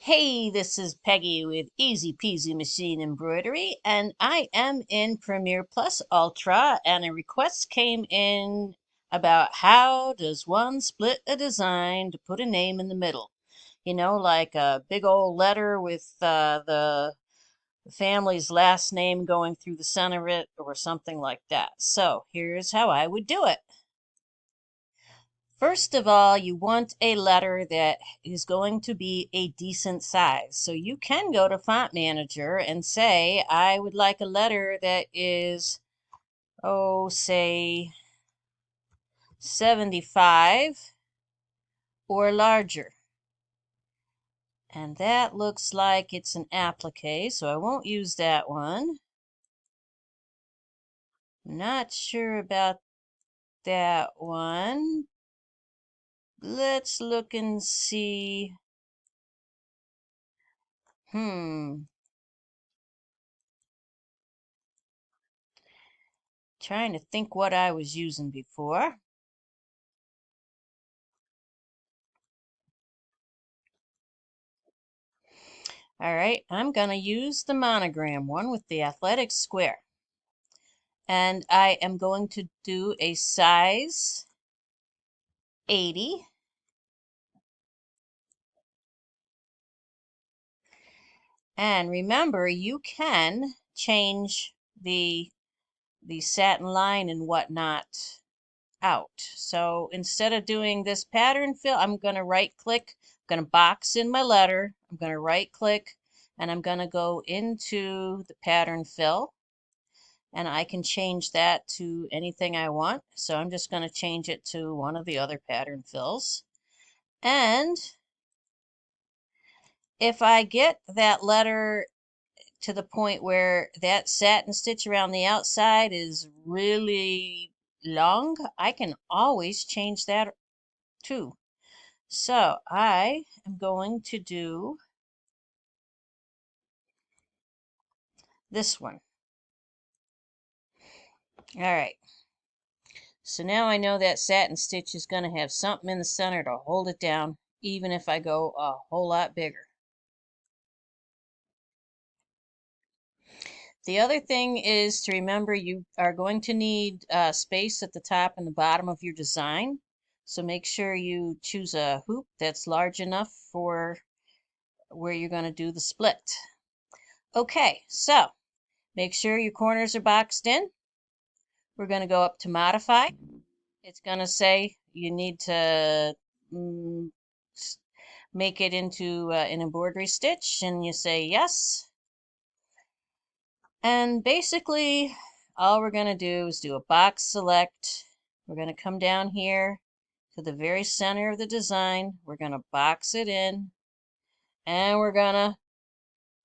Hey, this is Peggy with Easy Peasy Machine Embroidery, and I am in Premiere Plus Ultra, and a request came in about how does one split a design to put a name in the middle. You know, like a big old letter with the family's last name going through the center of it, or something like that. So here's how I would do it. First of all, you want a letter that is going to be a decent size. So you can go to Font Manager and say, I would like a letter that is, oh, say 75 or larger. And that looks like it's an applique, so I won't use that one. Not sure about that one. Let's look and see. Trying to think what I was using before. All right, I'm going to use the monogram one with the athletic square. And I am going to do a size 80. And remember, you can change the satin line and whatnot out. So instead of doing this pattern fill, I'm going to right click, I'm going to box in my letter, I'm going to right click, and I'm going to go into the pattern fill. And I can change that to anything I want. So I'm just going to change it to one of the other pattern fills. And if I get that letter to the point where that satin stitch around the outside is really long, I can always change that too. So I am going to do this one. All right. So now I know that satin stitch is going to have something in the center to hold it down, even if I go a whole lot bigger. The other thing is to remember you are going to need space at the top and the bottom of your design. So make sure you choose a hoop that's large enough for where you're going to do the split. Okay, so make sure your corners are boxed in. We're going to go up to modify. It's going to say you need to make it into an embroidery stitch, and you say yes. And basically, all we're going to do is do a box select. We're going to come down here to the very center of the design. We're going to box it in, and we're going to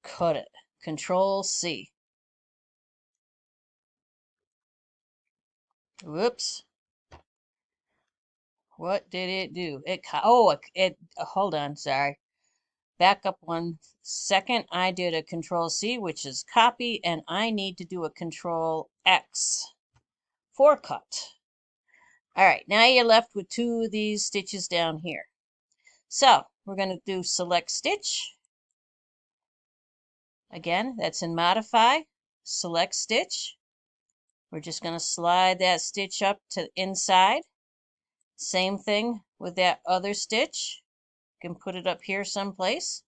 cut it. Control C. Whoops. What did it do? Hold on, sorry. Back up 1 second. I did a Control C, which is copy, and I need to do a Control X for cut. All right, now you're left with 2 of these stitches down here. So we're going to do select stitch. Again, that's in modify, select stitch. We're just going to slide that stitch up to the inside. Same thing with that other stitch. You can put it up here someplace.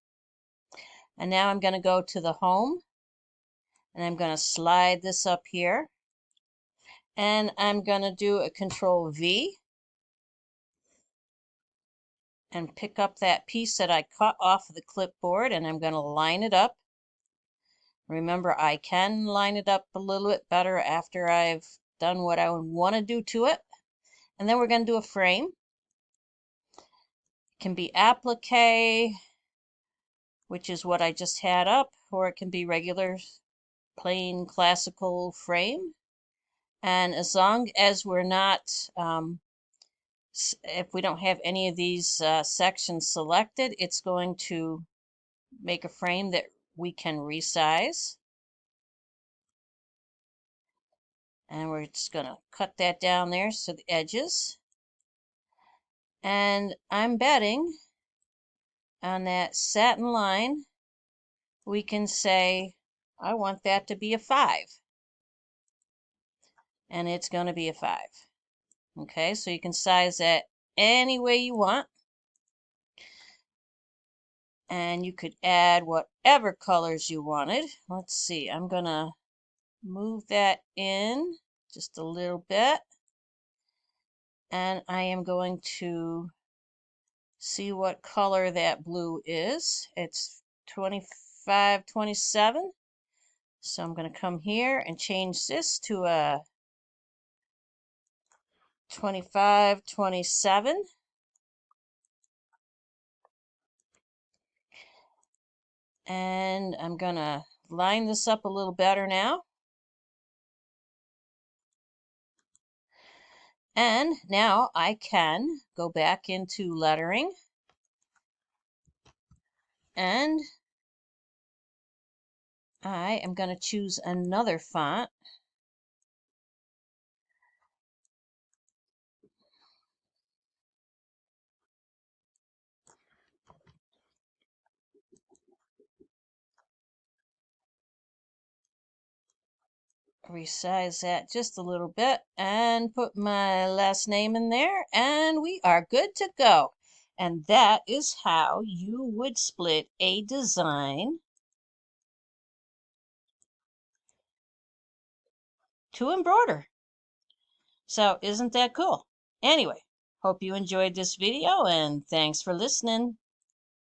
And now I'm going to go to the home, and I'm going to slide this up here. And I'm going to do a Control V and pick up that piece that I cut off of the clipboard, and I'm going to line it up. Remember, I can line it up a little bit better after I've done what I want to do to it. And then we're going to do a frame. It can be applique, which is what I just had up, or it can be regular, plain, classical frame. And as long as we're not, if we don't have any of these sections selected, it's going to make a frame that we can resize. And we're just going to cut that down there so the edges. And I'm betting on that satin line, we can say, I want that to be a 5. And it's going to be a 5. Okay, so you can size that any way you want. And you could add whatever colors you wanted. Let's see, I'm going to move that in just a little bit. And I am going to see what color that blue is. It's 25, 27. So I'm going to come here and change this to a 25, 27. And I'm going to line this up a little better now. And now I can go back into lettering and I am going to choose another font. Resize that just a little bit and put my last name in there and we are good to go. And that is how you would split a design to embroider. So isn't that cool? Anyway, hope you enjoyed this video and thanks for listening.